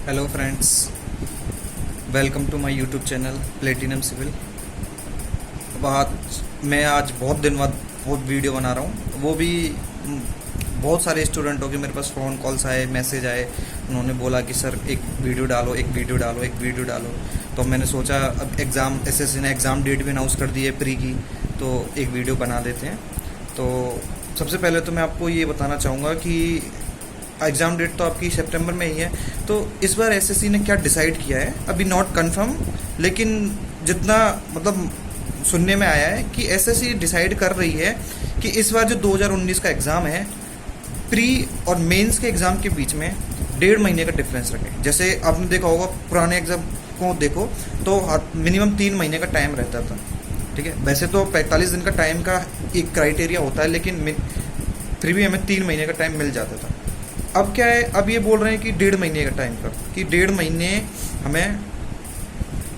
Hello friends, welcome to my YouTube channel platinum civil. मैं आज बहुत दिन बाद बहुत वीडियो बना रहा हूँ, वो भी बहुत सारे स्टूडेंटों के मेरे पास फ़ोन कॉल्स आए, मैसेज आए। उन्होंने बोला कि सर एक वीडियो डालो, एक वीडियो डालो, एक वीडियो डालो। तो मैंने सोचा अब एग्ज़ाम एसएससी ने एग्ज़ाम डेट भी अनाउंस कर दी है प्री की, तो एक वीडियो बना देते हैं। तो सबसे पहले तो मैं आपको ये बताना चाहूँगा कि एग्ज़ाम डेट तो आपकी सितंबर में ही है। तो इस बार एसएससी ने क्या डिसाइड किया है अभी नॉट कंफर्म, लेकिन जितना मतलब सुनने में आया है कि एसएससी डिसाइड कर रही है कि इस बार जो 2019 का एग्ज़ाम है, प्री और मेंस के एग्ज़ाम के बीच में 1.5 महीने का डिफरेंस रखें। जैसे आपने देखा होगा पुराने एग्ज़ाम को देखो तो मिनिमम 3 महीने का टाइम रहता था, ठीक है। वैसे तो 45 दिन का टाइम का एक क्राइटेरिया होता है, लेकिन फिर भी हमें 3 महीने का टाइम मिल जाता था। अब क्या है, अब ये बोल रहे हैं कि 1.5 महीने का टाइम का, कि 1.5 महीने हमें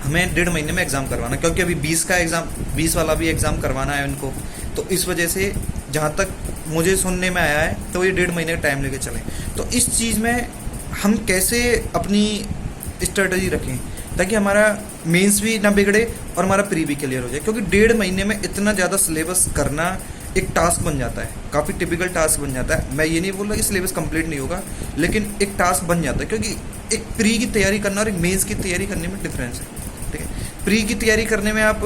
1.5 महीने में एग्ज़ाम करवाना, क्योंकि अभी 20 का एग्ज़ाम 20 वाला भी एग्ज़ाम करवाना है उनको। तो इस वजह से जहाँ तक मुझे सुनने में आया है तो ये 1.5 महीने का टाइम लेके चलें। तो इस चीज़ में हम कैसे अपनी स्ट्रेटजी रखें ताकि हमारा मेंस भी ना बिगड़े और हमारा प्री भी क्लियर हो जाए, क्योंकि 1.5 महीने में इतना ज़्यादा सिलेबस करना एक टास्क बन जाता है, काफ़ी टिपिकल टास्क बन जाता है। मैं ये नहीं बोल रहा कि सिलेबस कंप्लीट नहीं होगा, लेकिन एक टास्क बन जाता है, क्योंकि एक प्री की तैयारी करना और एक मेंस की तैयारी करने में डिफरेंस है, ठीक है। प्री की तैयारी करने में आप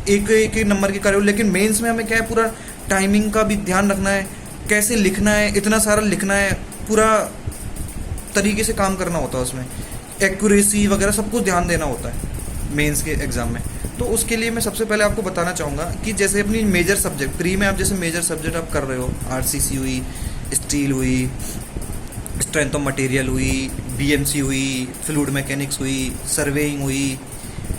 एक नंबर की करो, लेकिन मेंस में हमें क्या है, पूरा टाइमिंग का भी ध्यान रखना है, कैसे लिखना है, इतना सारा लिखना है, पूरा तरीके से काम करना होता है, उसमें एक्यूरेसी वगैरह सब कुछ ध्यान देना होता है मेंस के एग्ज़ाम में। तो उसके लिए मैं सबसे पहले आपको बताना चाहूँगा कि जैसे अपनी मेजर सब्जेक्ट प्री में आप जैसे मेजर सब्जेक्ट आप कर रहे हो, आरसीसी हुई, स्टील हुई, स्ट्रेंथ ऑफ मटेरियल हुई, बीएमसी हुई, फ्लूइड मैकेनिक्स हुई, सर्वेइंग हुई,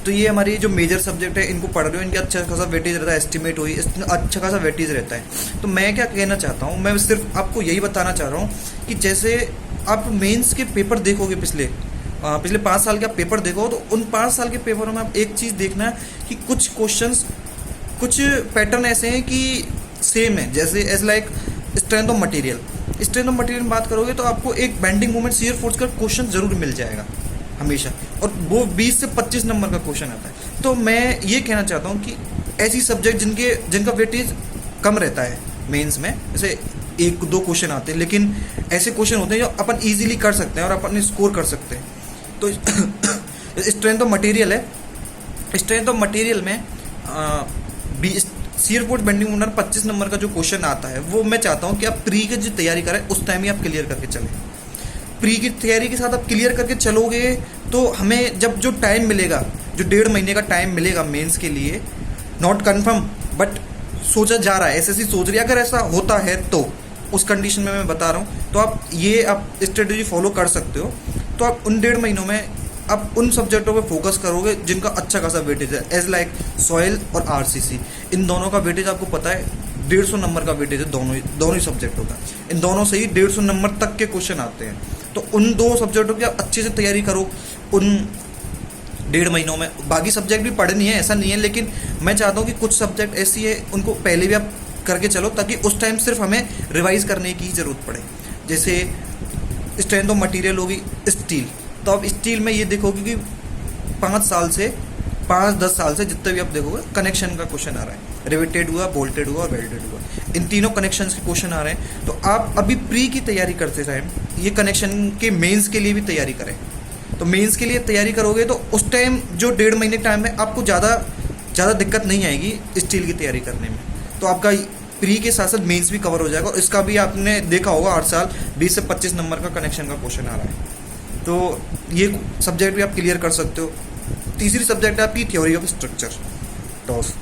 तो ये हमारी जो मेजर सब्जेक्ट है इनको पढ़ रहे हो, इनका अच्छा खासा वेटेज रहता है। एस्टिमेट हुई, अच्छा खासा वेटेज रहता है। तो मैं क्या कहना चाहता हूँ, मैं सिर्फ आपको यही बताना चाह रहा हूँ कि जैसे आप मेंस के पेपर देखोगे, पिछले 5 साल के आप पेपर देखो, तो उन 5 साल के पेपरों में आप एक चीज़ देखना कि कुछ क्वेश्चंस, कुछ पैटर्न ऐसे हैं कि सेम है। जैसे as like strength of material में बात करोगे तो आपको एक बेंडिंग मोमेंट शियर फोर्स का क्वेश्चन जरूर मिल जाएगा हमेशा, और वो 20 से 25 नंबर का क्वेश्चन आता है। तो मैं ये कहना चाहता हूँ कि ऐसी सब्जेक्ट जिनका वेटेज कम रहता है मेंस में, जैसे 1-2 क्वेश्चन आते हैं, लेकिन ऐसे क्वेश्चन होते हैं जो अपन ईजिली कर सकते हैं और अपन स्कोर कर सकते हैं। तो स्ट्रेंथ ऑफ मटेरियल है, स्ट्रेंथ ऑफ मटेरियल में shear force bending moment 25 number का जो क्वेश्चन आता है, वो मैं चाहता हूँ कि आप प्री की जो तैयारी करें उस टाइम ही आप क्लियर करके चलें। प्री की तैयारी के साथ आप क्लियर करके चलोगे तो हमें जब जो टाइम मिलेगा, जो 1.5 महीने का टाइम मिलेगा मेंस के लिए, नॉट कन्फर्म बट सोचा जा रहा है, एसएससी सोच रही है, अगर ऐसा होता है तो उस कंडीशन में मैं बता रहा हूँ, तो आप स्ट्रेटेजी फॉलो कर सकते हो। तो आप उन 1.5 महीनों में आप उन सब्जेक्टों पे फोकस करोगे जिनका अच्छा खासा वेटेज है, एज लाइक सॉइल और आरसीसी। इन दोनों का वेटेज आपको पता है 150 नंबर का वेटेज है, दोनों ही सब्जेक्टों का। इन दोनों से ही 150 नंबर तक के क्वेश्चन आते हैं। तो उन 2 सब्जेक्टों की आप अच्छे से तैयारी करो उन 1.5 महीनों में। बाकी सब्जेक्ट भी पढ़नी है, ऐसा नहीं है, लेकिन मैं चाहता हूँ कि कुछ सब्जेक्ट ऐसी है उनको पहले भी आप करके चलो, ताकि उस टाइम सिर्फ हमें रिवाइज करने की ज़रूरत पड़े। जैसे स्ट्रेंथ ऑफ मटेरियल होगी स्टील, तो आप स्टील में ये देखोगे कि 5-10 साल से जितने भी आप देखोगे कनेक्शन का क्वेश्चन आ रहा है, रिवेटेड हुआ, बोल्टेड हुआ और वेल्डेड हुआ, इन तीनों कनेक्शंस के क्वेश्चन आ रहे हैं। तो आप अभी प्री की तैयारी करते टाइम ये कनेक्शन के मेंस के लिए भी तैयारी करें। तो मेंस के लिए तैयारी करोगे तो उस टाइम जो 1.5 महीने टाइम है, आपको ज़्यादा दिक्कत नहीं आएगी स्टील की तैयारी करने में। तो आपका प्री के साथ साथ मेंस भी कवर हो जाएगा, और इसका भी आपने देखा होगा 8 साल 20 से 25 नंबर का कनेक्शन का क्वेश्चन आ रहा है। तो ये सब्जेक्ट भी आप क्लियर कर सकते हो। तीसरी सब्जेक्ट है आपकी थ्योरी ऑफ स्ट्रक्चर, टॉस।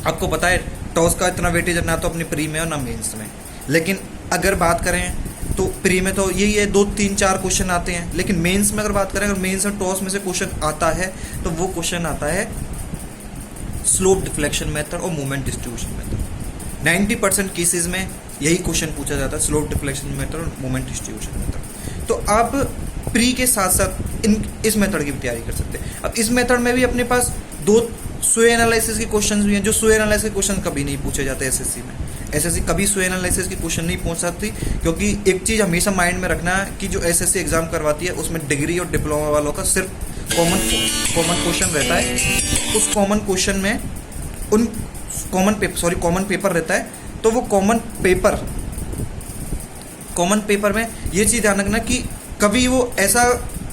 आपको पता है टॉस का इतना वेटेज ना तो अपनी प्री में और ना मेंस में, लेकिन अगर बात करें तो प्री में तो यही है 2-3-4 क्वेश्चन आते हैं, लेकिन मेंस में अगर बात करें, अगर मेंस और टॉस में से क्वेश्चन आता है तो वो क्वेश्चन आता है स्लोप डिफ्लेक्शन मेथड और मूवमेंट डिस्ट्रीब्यूशन मेथड। 90% केसेस में यही क्वेश्चन पूछा जाता है, स्लोप डिफ्लेक्शन मेथड और मूवमेंट डिस्ट्रीब्यूशन मेथड। तो आप प्री के साथ साथ इस मेथड की भी तैयारी कर सकते हैं। अब इस मेथड में भी अपने पास स्वे एनालिसिस के क्वेश्चंस भी हैं, जो स्वे एनालिसिस के क्वेश्चन कभी नहीं पूछे जाते एसएससी में। एसएससी कभी स्वे एनालिसिस के क्वेश्चन नहीं पूछ सकती, क्योंकि एक चीज़ हमेशा माइंड में रखना है कि जो एसएससी एग्जाम करवाती है उसमें डिग्री और डिप्लोमा वालों का सिर्फ कॉमन क्वेश्चन रहता है। उस कॉमन क्वेश्चन में उन कॉमन पेपर रहता है, तो वो कॉमन पेपर में ये चीज़ ध्यान रखना कि कभी वो ऐसा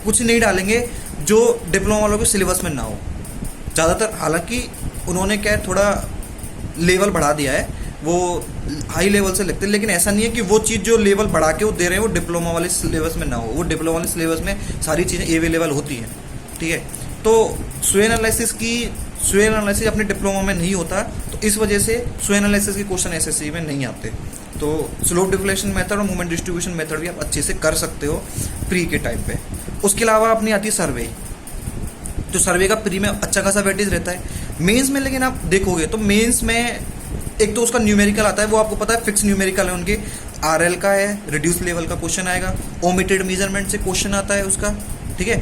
कुछ नहीं डालेंगे जो डिप्लोमा वालों के सिलेबस में ना हो ज़्यादातर। हालांकि उन्होंने क्या है, थोड़ा लेवल बढ़ा दिया है, वो हाई लेवल से लिखते हैं, लेकिन ऐसा नहीं है कि वो चीज़ जो लेवल बढ़ा के वो दे रहे हैं वो डिप्लोमा वाले सिलेबस में ना हो। वो डिप्लोमा वाले सिलेबस में सारी चीज़ें अवेलेबल होती हैं, ठीक है। तो स्वे एनालिसिस अपने डिप्लोमा में नहीं होता, तो इस वजह से स्वे एनालिसिस के क्वेश्चन एसएससी में नहीं आते। तो स्लोप डिफ्लेक्शन मेथड और मूवमेंट डिस्ट्रीब्यूशन मेथड भी आप अच्छे से कर सकते हो प्री के टाइम पे। उसके अलावा अपनी आती है सर्वे, तो सर्वे का प्री में अच्छा खासा वेटेज रहता है। मेंस में लेकिन आप देखोगे तो मेंस में एक तो उसका न्यूमेरिकल आता है, वो आपको पता है फिक्स न्यूमेरिकल है उनके। आरएल का है, रिड्यूस लेवल का क्वेश्चन आएगा, ओमिटेड मेजरमेंट से क्वेश्चन आता है उसका, ठीक है।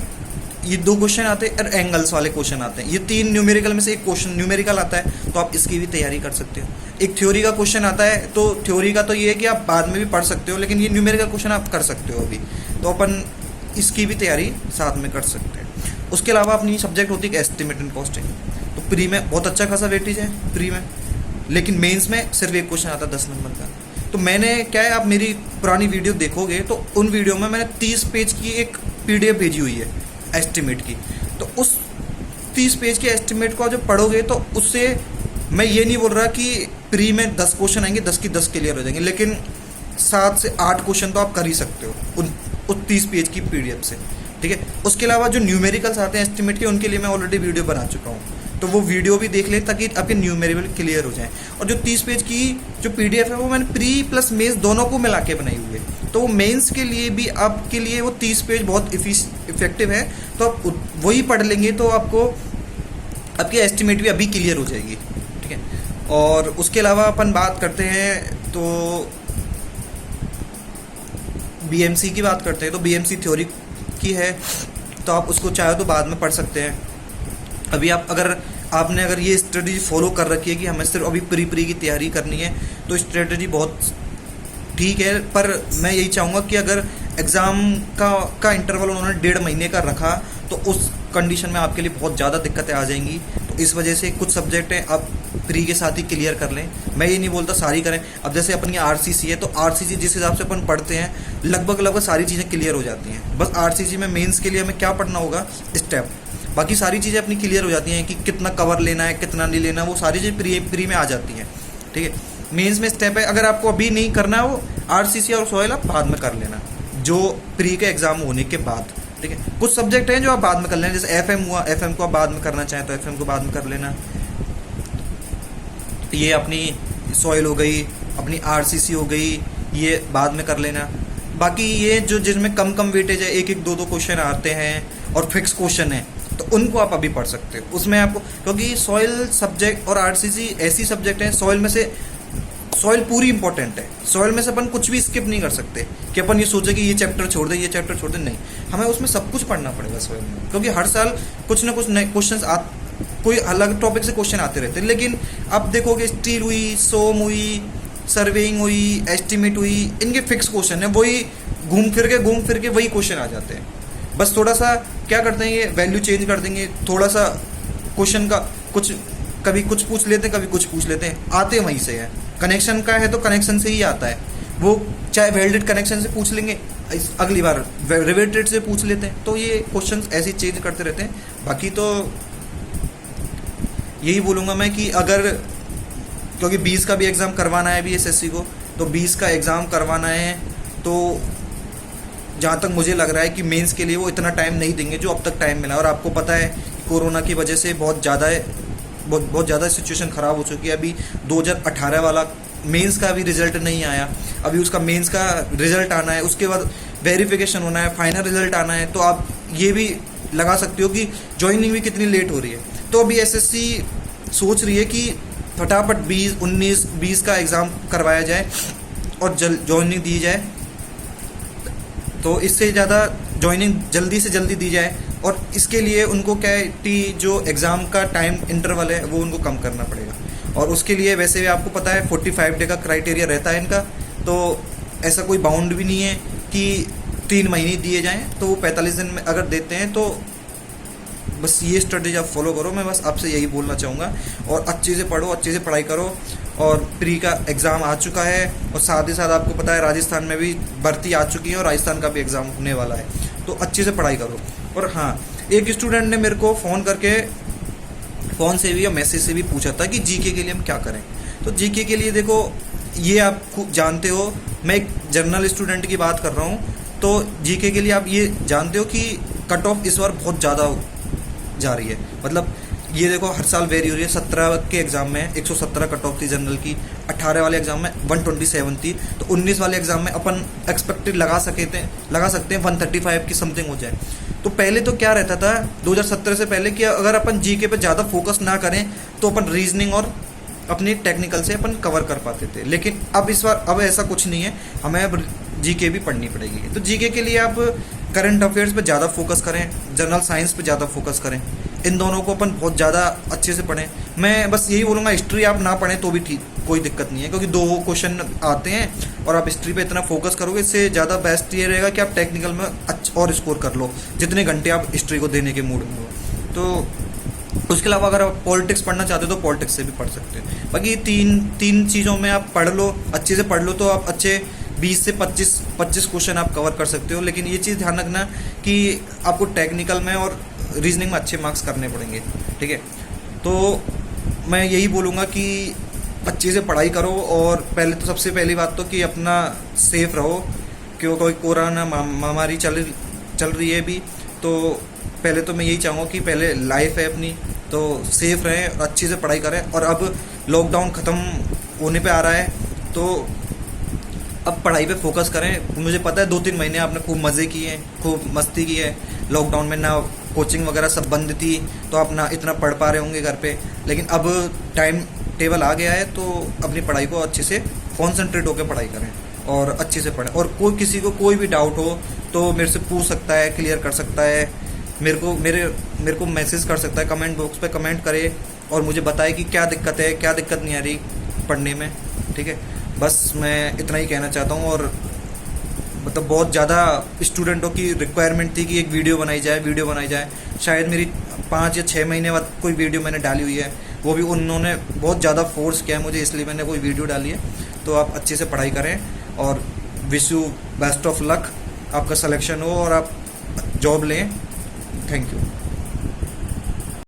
ये 2 क्वेश्चन आते हैं और एंगल्स वाले क्वेश्चन आते हैं। ये 3 न्यूमेरिकल में से एक क्वेश्चन न्यूमेरिकल आता है, तो आप इसकी भी तैयारी कर सकते हो। एक थ्योरी का क्वेश्चन आता है, तो थ्योरी का तो ये है कि आप बाद में भी पढ़ सकते हो, लेकिन ये न्यूमेरिकल क्वेश्चन आप कर सकते हो अभी, तो अपन इसकी भी तैयारी साथ में कर सकते हैं। उसके अलावा अपनी सब्जेक्ट होती है एस्टिमेट एंड कॉस्टिंग, तो प्री में बहुत अच्छा खासा वेटेज है प्री में, लेकिन मेंस में सिर्फ एक क्वेश्चन आता है 10 नंबर का। तो मैंने क्या है, आप मेरी पुरानी वीडियो देखोगे तो उन वीडियो में मैंने 30 पेज की एक पीडीएफ भेजी हुई है एस्टिमेट की। तो उस 30 पेज के एस्टिमेट को जब पढ़ोगे तो उससे मैं ये नहीं बोल रहा कि प्री में 10 क्वेश्चन आएंगे, 10 की 10 क्लियर हो जाएंगे, लेकिन 7 से 8 क्वेश्चन तो आप कर ही सकते हो उस 30 पेज की पीडीएफ से, ठीक है। उसके अलावा जो न्यूमेरिकल्स आते हैं एस्टिमेट के, उनके लिए मैं ऑलरेडी वीडियो बना चुका हूँ, तो वो वीडियो भी देख ले ताकि आपके न्यूमेरिकल क्लियर हो जाए। और जो 30 पेज की जो पीडीएफ है वो मैंने प्री प्लस मेंस दोनों को मिला के बनाई हुई है, तो वो मेंस के लिए भी आपके लिए वो 30 पेज बहुत इफेक्टिव है। तो आप वही पढ़ लेंगे तो आपको आपकी एस्टिमेट भी अभी क्लियर हो जाएगी, ठीक है। और उसके अलावा अपन बात करते हैं तो बीएमसी की बात करते हैं, तो बीएमसी थ्योरी की है, तो आप उसको चाहे तो बाद में पढ़ सकते हैं। अभी आपने अगर ये स्ट्रेटजी फॉलो कर रखी है कि हमें सिर्फ अभी प्री की तैयारी करनी है, तो स्ट्रेटजी बहुत ठीक है, पर मैं यही चाहूँगा कि अगर एग्ज़ाम का इंटरवल उन्होंने 1.5 महीने का रखा, तो उस कंडीशन में आपके लिए बहुत ज़्यादा दिक्कतें आ जाएंगी। तो इस वजह से कुछ सब्जेक्ट हैं आप प्री के साथ ही क्लियर कर लें। मैं ये नहीं बोलता सारी करें। अब जैसे अपन ये आरसीसी है, तो आरसीसी जिस हिसाब से अपन पढ़ते हैं लगभग सारी चीज़ें क्लियर हो जाती हैं। बस आरसीसी में मेंस के लिए हमें क्या पढ़ना होगा, स्टेप, बाकी सारी चीज़ें अपनी क्लियर हो जाती हैं कि कितना कवर लेना है, कितना नहीं लेना, वो सारी चीज़ें प्री में आ जाती हैं, ठीक है। मेंस में स्टेप है, अगर आपको अभी नहीं करना है वो आरसीसी और सॉइल आप बाद में कर लेना, जो प्री के एग्जाम होने के बाद, ठीक है। कुछ सब्जेक्ट हैं जो आप बाद में कर लेना, जैसे एफएम हुआ, एफएम को आप बाद में करना चाहें तो एफएम को बाद में कर लेना। ये अपनी सॉइल हो गई, अपनी आरसीसी हो गई, ये बाद में कर लेना। बाकी ये जो जिनमें कम वेटेज है, 1-1, 2-2 क्वेश्चन आते हैं और फिक्स क्वेश्चन है, तो उनको आप अभी पढ़ सकते हो। उसमें आपको, क्योंकि सॉइल सब्जेक्ट और आरसीसी ऐसी सब्जेक्ट हैं, सॉइल पूरी इंपॉर्टेंट है। सॉइल में से अपन कुछ भी स्किप नहीं कर सकते कि अपन ये सोचे कि ये चैप्टर छोड़ दे, ये चैप्टर छोड़ दे, नहीं, हमें उसमें सब कुछ पढ़ना पड़ेगा सॉइल में, क्योंकि हर साल कुछ ना कुछ नए क्वेश्चन कोई अलग टॉपिक से क्वेश्चन आते रहते हैं। लेकिन अब देखोगे स्टील हुई, सोम हुई, सर्वेइंग हुई, एस्टिमेट हुई, इनके फिक्स क्वेश्चन है, वही घूम फिर के वही क्वेश्चन आ जाते हैं। बस थोड़ा सा क्या करते हैं, ये वैल्यू चेंज कर देंगे, थोड़ा सा क्वेश्चन का कभी कुछ पूछ लेते हैं, कभी कुछ पूछ लेते हैं, आते वहीं से है। कनेक्शन का है तो कनेक्शन से ही आता है, वो चाहे वेल्डेड कनेक्शन से पूछ लेंगे, अगली बार रिवेटेड से पूछ लेते हैं, तो ये क्वेश्चन ऐसे चेंज करते रहते हैं। बाकी तो यही बोलूँगा मैं कि अगर, क्योंकि 20 का भी एग्ज़ाम करवाना है अभी एसएससी को, तो 20 का एग्ज़ाम करवाना है, तो जहाँ तक मुझे लग रहा है कि मेंस के लिए वो इतना टाइम नहीं देंगे जो अब तक टाइम मिला। और आपको पता है कोरोना की वजह से बहुत ज़्यादा सिचुएशन ख़राब हो चुकी है। अभी 2018 वाला मेंस का अभी रिज़ल्ट नहीं आया, अभी उसका मेंस का रिज़ल्ट आना है, उसके बाद वेरिफिकेशन होना है, फाइनल रिज़ल्ट आना है। तो आप ये भी लगा सकते हो कि ज्वाइनिंग भी कितनी लेट हो रही है। तो अभी एसएससी सोच रही है कि फटाफट 20 का एग्ज़ाम करवाया जाए और ज्वाइनिंग दी जाए, तो इससे ज़्यादा ज्वाइनिंग जल्दी से जल्दी दी जाए और इसके लिए उनको क्या है कि जो एग्ज़ाम का टाइम इंटरवल है वो उनको कम करना पड़ेगा। और उसके लिए वैसे भी आपको पता है 45 डे का क्राइटेरिया रहता है इनका, तो ऐसा कोई बाउंड भी नहीं है कि 3 महीने दिए जाएं, तो वो 45 दिन में अगर देते हैं तो बस ये स्ट्रेटेजी आप फॉलो करो। मैं बस आपसे यही बोलना चाहूँगा। और अच्छे से पढ़ो, अच्छे से पढ़ाई करो। और प्री का एग्ज़ाम आ चुका है और साथ ही साथ आपको पता है राजस्थान में भी भर्ती आ चुकी है और राजस्थान का भी एग्ज़ाम होने वाला है, तो अच्छे से पढ़ाई करो। और हाँ, एक स्टूडेंट ने मेरे को फ़ोन करके, फ़ोन से भी या मैसेज से भी पूछा था कि जीके के लिए हम क्या करें। तो जीके के लिए देखो, ये आप खूब जानते हो, मैं एक जनरल स्टूडेंट की बात कर रहा हूँ, तो जीके के लिए आप ये जानते हो कि कट ऑफ इस बार बहुत ज़्यादा जा रही है। मतलब ये देखो हर साल वेरी हो रही है। 17 के एग्ज़ाम में 117 कट ऑफ थी जनरल की, 18 वाले एग्ज़ाम में 127 थी, तो 19 वाले एग्ज़ाम में अपन एक्सपेक्टेड लगा सकते हैं 135 की समथिंग हो जाए। तो पहले तो क्या रहता था 2017 से पहले कि अगर अपन जीके पे ज़्यादा फोकस ना करें तो अपन रीजनिंग और अपनी टेक्निकल से अपन कवर कर पाते थे। लेकिन अब इस बार अब ऐसा कुछ नहीं है, हमें अब जीके भी पढ़नी पड़ेगी। तो जीके के लिए आप करंट अफेयर्स पे ज़्यादा फोकस करें, जनरल साइंस पे ज़्यादा फोकस करें, इन दोनों को अपन बहुत ज़्यादा अच्छे से पढ़ें। मैं बस यही बोलूँगा, हिस्ट्री आप ना पढ़ें तो भी ठीक, कोई दिक्कत नहीं है, क्योंकि 2 क्वेश्चन आते हैं और आप हिस्ट्री पे इतना फोकस करोगे, इससे ज़्यादा बेस्ट ये रहेगा कि आप टेक्निकल में अच्छा और स्कोर कर लो, जितने घंटे आप हिस्ट्री को देने के मूड में हो। तो उसके अलावा अगर आप पॉलिटिक्स पढ़ना चाहते हो तो पॉलिटिक्स से भी पढ़ सकते हैं। बाकी तीन चीज़ों में आप पढ़ लो, अच्छे से पढ़ लो, तो आप अच्छे 20 से 25 क्वेश्चन आप कवर कर सकते हो। लेकिन ये चीज़ ध्यान रखना कि आपको टेक्निकल में और रीजनिंग में अच्छे मार्क्स करने पड़ेंगे, ठीक है। तो मैं यही बोलूँगा कि अच्छे से पढ़ाई करो। और पहले तो सबसे पहली बात तो कि अपना सेफ रहो, क्यों कोई कोरोना महामारी चल रही है अभी। तो पहले तो मैं यही चाहूँगा कि पहले लाइफ है अपनी, तो सेफ रहें और अच्छे से पढ़ाई करें। और अब लॉकडाउन ख़त्म होने पे आ रहा है, तो अब पढ़ाई पे फोकस करें। मुझे पता है 2-3 महीने आपने खूब मज़े किए, खूब मस्ती की है। लॉकडाउन में ना कोचिंग वगैरह सब बंद थी, तो आप ना इतना पढ़ पा रहे होंगे घर पे। लेकिन अब टाइम टेबल आ गया है, तो अपनी पढ़ाई को अच्छे से कॉन्सेंट्रेट होकर पढ़ाई करें और अच्छे से पढ़ें। और किसी को कोई भी डाउट हो तो मेरे से पूछ सकता है, क्लियर कर सकता है, मेरे को मैसेज कर सकता है, कमेंट बॉक्स पे कमेंट करे और मुझे बताए कि क्या दिक्कत है, क्या दिक्कत नहीं आ रही पढ़ने में, ठीक है। बस मैं इतना ही कहना चाहता हूँ। और मतलब बहुत ज़्यादा स्टूडेंटों की रिक्वायरमेंट थी कि एक वीडियो बनाई जाए। शायद मेरी 5 या 6 महीने बाद कोई वीडियो मैंने डाली हुई है, वो भी उन्होंने बहुत ज़्यादा फोर्स किया मुझे, इसलिए मैंने कोई वीडियो डाली है। तो आप अच्छे से पढ़ाई करें और wish you best of luck, आपका सिलेक्शन हो और आप जॉब लें। Thank you.